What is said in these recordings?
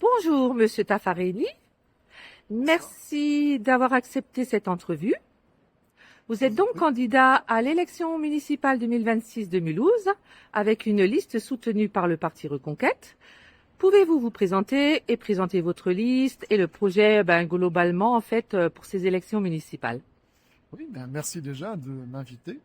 Bonjour, Monsieur Taffarelli. Bonsoir. Merci d'avoir accepté cette entrevue. Vous Je êtes vous en donc prie. candidat à l'élection municipale 2026 de Mulhouse avec une liste soutenue par le parti Reconquête. Pouvez-vous vous présenter et présenter votre liste et le projet globalement en fait pour ces élections municipales? Oui, merci déjà de m'inviter.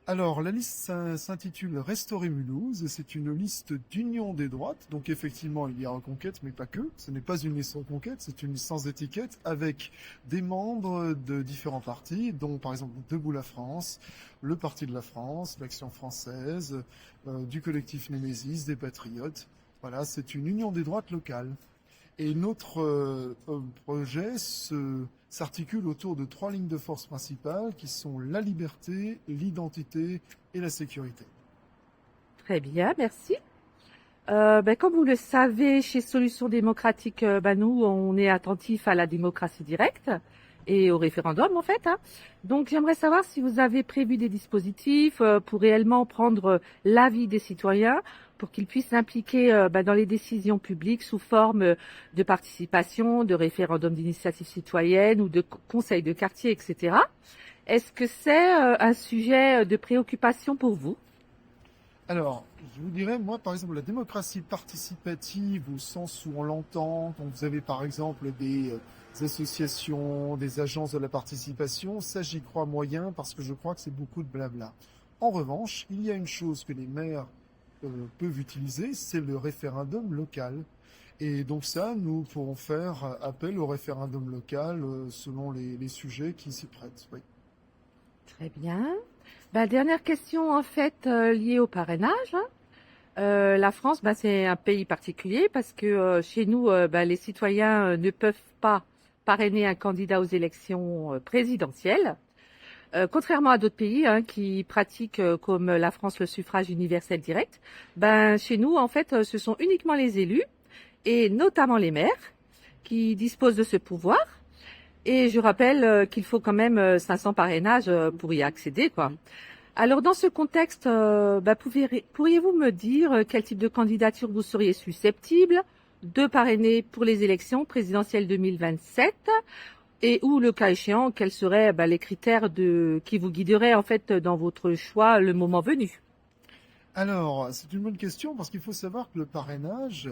Alors, la liste s'intitule Restaurer Mulhouse et c'est une liste d'union des droites. Donc, effectivement, il y a Reconquête, mais pas que. Ce n'est pas une liste Reconquête, c'est une liste sans étiquette avec des membres de différents partis, dont par exemple Debout la France, le Parti de la France, l'Action française, du collectif Némésis, des Patriotes. Voilà, c'est une union des droites locales. Et notre projet s'articule autour de trois lignes de force principales qui sont la liberté, l'identité et la sécurité. Très bien, merci. Comme vous le savez, chez Solutions démocratiques, nous, on est attentif à la démocratie directe et au référendum, en fait, hein. Donc, j'aimerais savoir si vous avez prévu des dispositifs pour réellement prendre l'avis des citoyens pour qu'ils puissent s'impliquer dans les décisions publiques sous forme de participation, de référendum d'initiative citoyenne ou de conseil de quartier, etc. Est-ce que c'est un sujet de préoccupation pour vous? Alors, je vous dirais, moi, par exemple, la démocratie participative, au sens où on l'entend, quand vous avez, par exemple, des associations, des agences de la participation, ça, j'y crois moyen parce que je crois que c'est beaucoup de blabla. En revanche, il y a une chose que les maires peuvent utiliser, c'est le référendum local. Et donc ça, nous pourrons faire appel au référendum local selon les sujets qui s'y prêtent. Oui. Très bien. Dernière question en fait liée au parrainage, hein. La France, c'est un pays particulier parce que chez nous, les citoyens ne peuvent pas parrainer un candidat aux élections présidentielles. Contrairement à d'autres pays hein, qui pratiquent comme la France le suffrage universel direct, chez nous en fait, ce sont uniquement les élus et notamment les maires qui disposent de ce pouvoir. Et je rappelle qu'il faut quand même 500 parrainages pour y accéder, quoi. Oui. Alors, dans ce contexte, pourriez-vous me dire quel type de candidature vous seriez susceptible de parrainer pour les élections présidentielles 2027 et ou, le cas échéant, quels seraient les critères qui vous guideraient en fait dans votre choix le moment venu? Alors, c'est une bonne question parce qu'il faut savoir que le parrainage,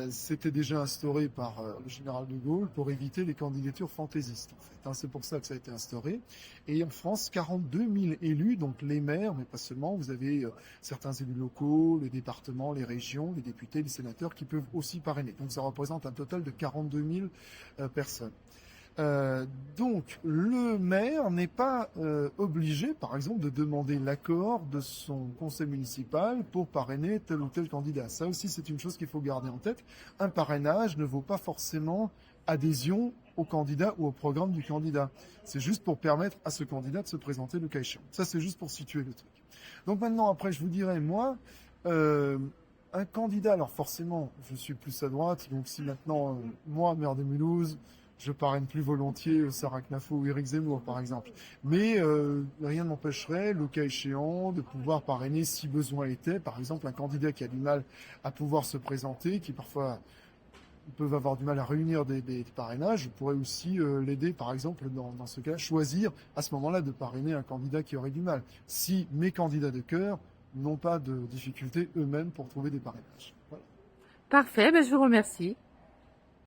c'était déjà instauré par le général de Gaulle pour éviter les candidatures fantaisistes, en fait, hein. C'est pour ça que ça a été instauré. Et en France, 42 000 élus, donc les maires, mais pas seulement, vous avez certains élus locaux, les départements, les régions, les députés, les sénateurs qui peuvent aussi parrainer. Donc ça représente un total de 42 000 personnes. Euh, donc, le maire n'est pas obligé, par exemple, de demander l'accord de son conseil municipal pour parrainer tel ou tel candidat. Ça aussi, c'est une chose qu'il faut garder en tête. Un parrainage ne vaut pas forcément adhésion au candidat ou au programme du candidat. C'est juste pour permettre à ce candidat de se présenter le cas échéant. Ça, c'est juste pour situer le truc. Donc maintenant, après, je vous dirais, moi, euh, un candidat, alors forcément, je suis plus à droite, donc si maintenant, moi, maire de Mulhouse, je parraine plus volontiers Sarah Knafo ou Éric Zemmour, par exemple. Mais rien ne m'empêcherait, le cas échéant, de pouvoir parrainer, si besoin était, par exemple, un candidat qui a du mal à pouvoir se présenter, qui parfois peuvent avoir du mal à réunir des parrainages. Je pourrais aussi l'aider, par exemple, dans ce cas, choisir à ce moment-là de parrainer un candidat qui aurait du mal. Si mes candidats de cœur n'ont pas de difficultés eux-mêmes pour trouver des parrainages. Voilà. Parfait, je vous remercie.